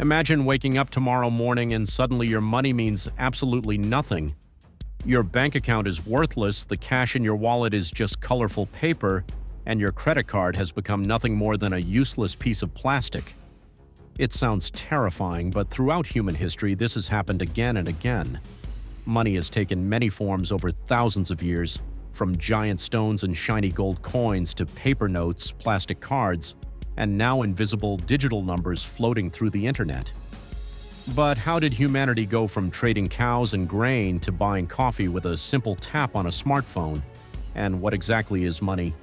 Imagine waking up tomorrow morning and suddenly your money means absolutely nothing. Your bank account is worthless, the cash in your wallet is just colorful paper, and your credit card has become nothing more than a useless piece of plastic. It sounds terrifying, but throughout human history, this has happened again and again. Money has taken many forms over thousands of years, from giant stones and shiny gold coins to paper notes, plastic cards, and now invisible digital numbers floating through the internet. But how did humanity go from trading cows and grain to buying coffee with a simple tap on a smartphone? And what exactly is money?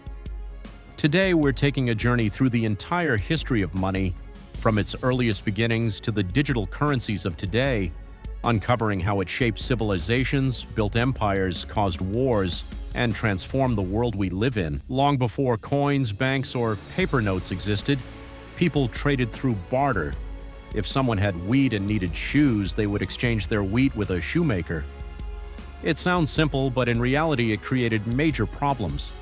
Today, we're taking a journey through the entire history of money, from its earliest beginnings to the digital currencies of today, uncovering how it shaped civilizations, built empires, caused wars, and transformed the world we live in. Long before coins, banks, or paper notes existed, people traded through barter. If someone had wheat and needed shoes, they would exchange their wheat with a shoemaker. It sounds simple, but in reality it created major problems.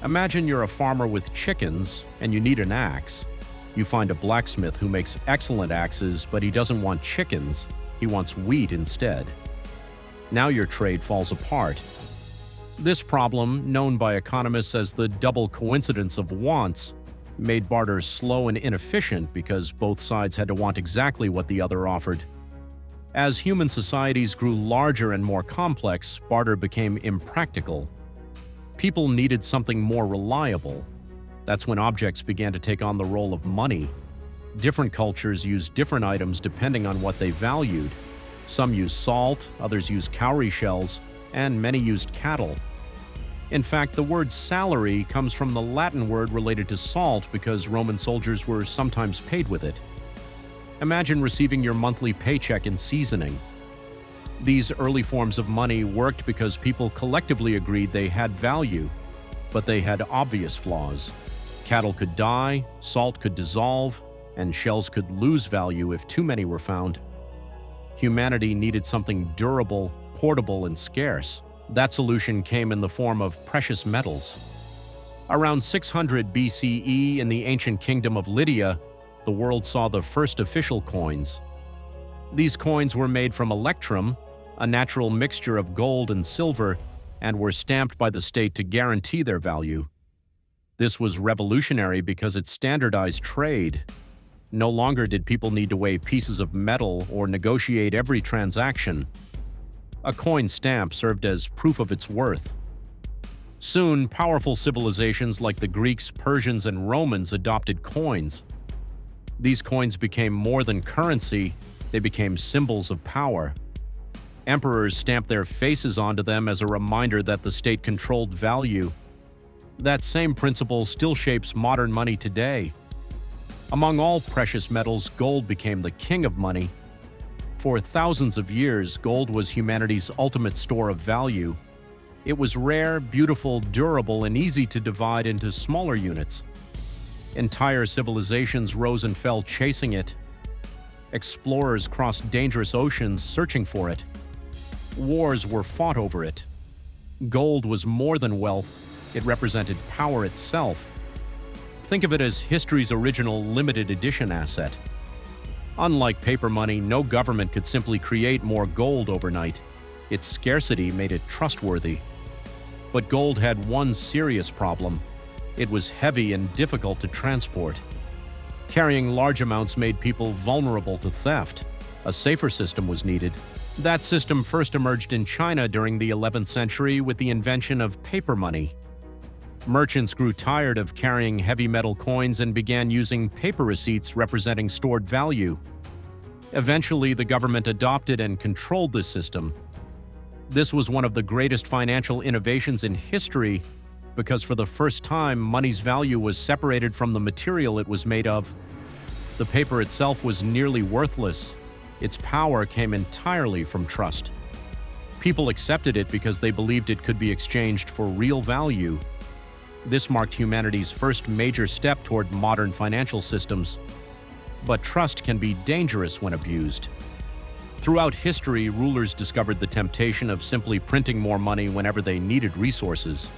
Imagine you're a farmer with chickens and you need an axe. You find a blacksmith who makes excellent axes, but he doesn't want chickens, he wants wheat instead. Now your trade falls apart. This problem, known by economists as the double coincidence of wants, made barter slow and inefficient because both sides had to want exactly what the other offered. As human societies grew larger and more complex, barter became impractical. People needed something more reliable. That's when objects began to take on the role of money. Different cultures used different items depending on what they valued. Some used salt, others used cowrie shells, and many used cattle. In fact, the word salary comes from the Latin word related to salt because Roman soldiers were sometimes paid with it. Imagine receiving your monthly paycheck in seasoning. These early forms of money worked because people collectively agreed they had value, but they had obvious flaws. Cattle could die, salt could dissolve, and shells could lose value if too many were found. Humanity needed something durable, portable, and scarce. That solution came in the form of precious metals. Around 600 BCE, in the ancient kingdom of Lydia, the world saw the first official coins. These coins were made from electrum, a natural mixture of gold and silver, and were stamped by the state to guarantee their value. This was revolutionary because it standardized trade. No longer did people need to weigh pieces of metal or negotiate every transaction. A coin stamp served as proof of its worth. Soon, powerful civilizations like the Greeks, Persians, and Romans adopted coins. These coins became more than currency, they became symbols of power. Emperors stamped their faces onto them as a reminder that the state controlled value. That same principle still shapes modern money today. Among all precious metals, gold became the king of money. For thousands of years, gold was humanity's ultimate store of value. It was rare, beautiful, durable, and easy to divide into smaller units. Entire civilizations rose and fell chasing it. Explorers crossed dangerous oceans searching for it. Wars were fought over it. Gold was more than wealth, it represented power itself. Think of it as history's original limited edition asset. Unlike paper money, no government could simply create more gold overnight. Its scarcity made it trustworthy. But gold had one serious problem. It was heavy and difficult to transport. Carrying large amounts made people vulnerable to theft. A safer system was needed. That system first emerged in China during the 11th century with the invention of paper money. Merchants grew tired of carrying heavy metal coins and began using paper receipts representing stored value. Eventually, the government adopted and controlled this system. This was one of the greatest financial innovations in history because for the first time, money's value was separated from the material it was made of. The paper itself was nearly worthless. Its power came entirely from trust. People accepted it because they believed it could be exchanged for real value. This marked humanity's first major step toward modern financial systems. But trust can be dangerous when abused. Throughout history, rulers discovered the temptation of simply printing more money whenever they needed resources.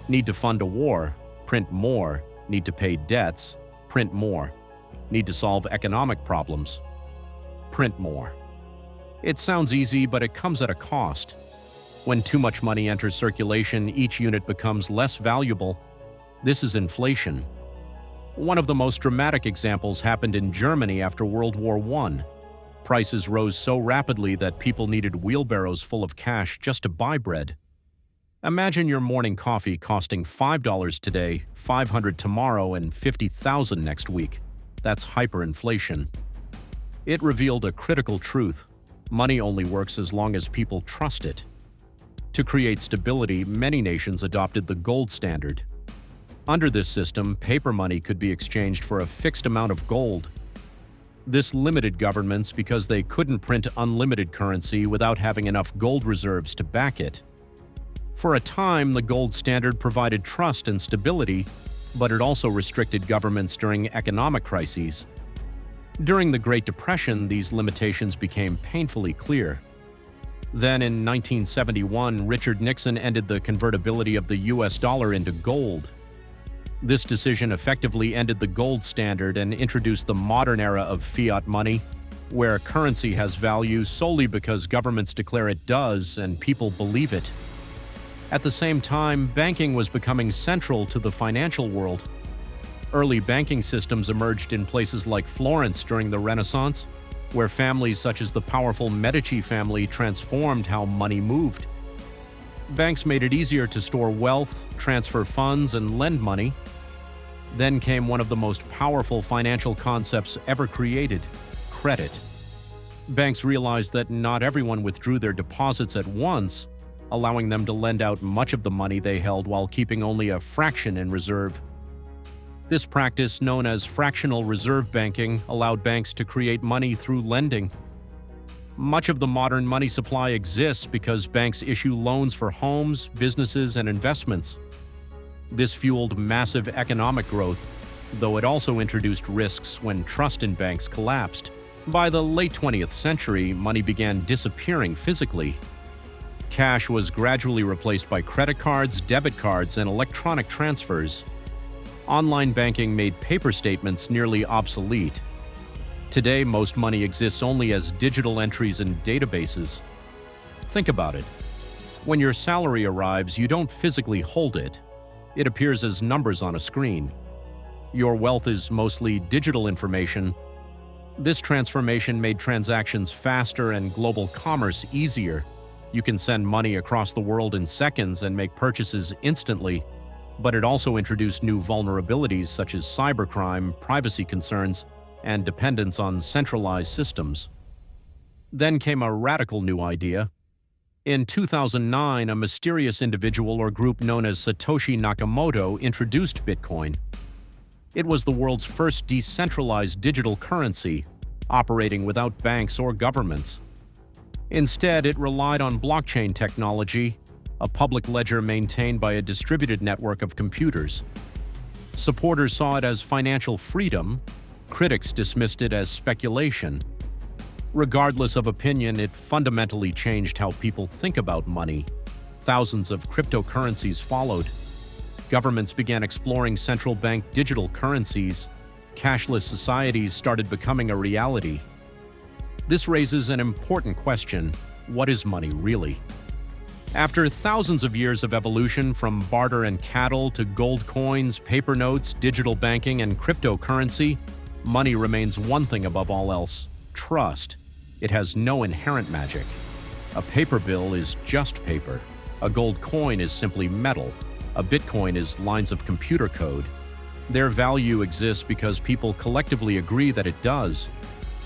Need to fund a war? Print more. Need to pay debts? Print more. Need to solve economic problems. Print more. It sounds easy, but it comes at a cost. When too much money enters circulation, each unit becomes less valuable. This is inflation. One of the most dramatic examples happened in Germany after World War I. Prices rose so rapidly that people needed wheelbarrows full of cash just to buy bread. Imagine your morning coffee costing $5 today, $500 tomorrow, and $50,000 next week. That's hyperinflation. It revealed a critical truth. Money only works as long as people trust it. To create stability, many nations adopted the gold standard. Under this system, paper money could be exchanged for a fixed amount of gold. This limited governments because they couldn't print unlimited currency without having enough gold reserves to back it. For a time, the gold standard provided trust and stability, but it also restricted governments during economic crises. During the Great Depression, these limitations became painfully clear. Then, in 1971, Richard Nixon ended the convertibility of the US dollar into gold. This decision effectively ended the gold standard and introduced the modern era of fiat money, where currency has value solely because governments declare it does and people believe it. At the same time, banking was becoming central to the financial world. Early banking systems emerged in places like Florence during the Renaissance, where families such as the powerful Medici family transformed how money moved. Banks made it easier to store wealth, transfer funds, and lend money. Then came one of the most powerful financial concepts ever created: credit. Banks realized that not everyone withdrew their deposits at once, allowing them to lend out much of the money they held while keeping only a fraction in reserve. This practice, known as fractional reserve banking, allowed banks to create money through lending. Much of the modern money supply exists because banks issue loans for homes, businesses, and investments. This fueled massive economic growth, though it also introduced risks when trust in banks collapsed. By the late 20th century, money began disappearing physically. Cash was gradually replaced by credit cards, debit cards, and electronic transfers. Online banking made paper statements nearly obsolete. Today, most money exists only as digital entries in databases. Think about it. When your salary arrives, you don't physically hold it. It appears as numbers on a screen. Your wealth is mostly digital information. This transformation made transactions faster and global commerce easier. You can send money across the world in seconds and make purchases instantly, but it also introduced new vulnerabilities such as cybercrime, privacy concerns, and dependence on centralized systems. Then came a radical new idea. In 2009, a mysterious individual or group known as Satoshi Nakamoto introduced Bitcoin. It was the world's first decentralized digital currency, operating without banks or governments. Instead, it relied on blockchain technology, a public ledger maintained by a distributed network of computers. Supporters saw it as financial freedom. Critics dismissed it as speculation. Regardless of opinion, it fundamentally changed how people think about money. Thousands of cryptocurrencies followed. Governments began exploring central bank digital currencies. Cashless societies started becoming a reality. This raises an important question: what is money really? After thousands of years of evolution, from barter and cattle to gold coins, paper notes, digital banking, and cryptocurrency, money remains one thing above all else: trust. It has no inherent magic. A paper bill is just paper. A gold coin is simply metal. A Bitcoin is lines of computer code. Their value exists because people collectively agree that it does.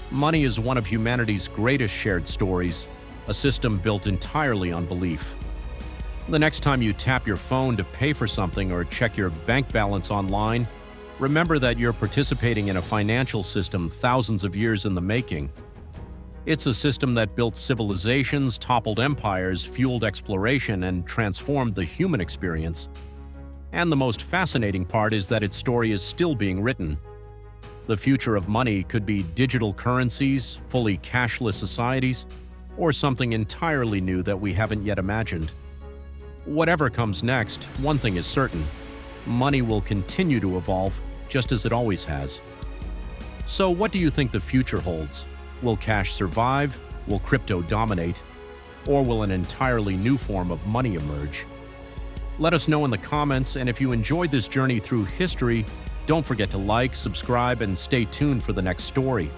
Money is one of humanity's greatest shared stories, a system built entirely on belief. The next time you tap your phone to pay for something or check your bank balance online, remember that you're participating in a financial system thousands of years in the making. It's a system that built civilizations, toppled empires, fueled exploration, and transformed the human experience. And the most fascinating part is that its story is still being written. The future of money could be digital currencies, fully cashless societies, or something entirely new that we haven't yet imagined. Whatever comes next, one thing is certain: money will continue to evolve, just as it always has. So what do you think the future holds? Will cash survive? Will crypto dominate? Or will an entirely new form of money emerge? Let us know in the comments, and if you enjoyed this journey through history, don't forget to like, subscribe, and stay tuned for the next story.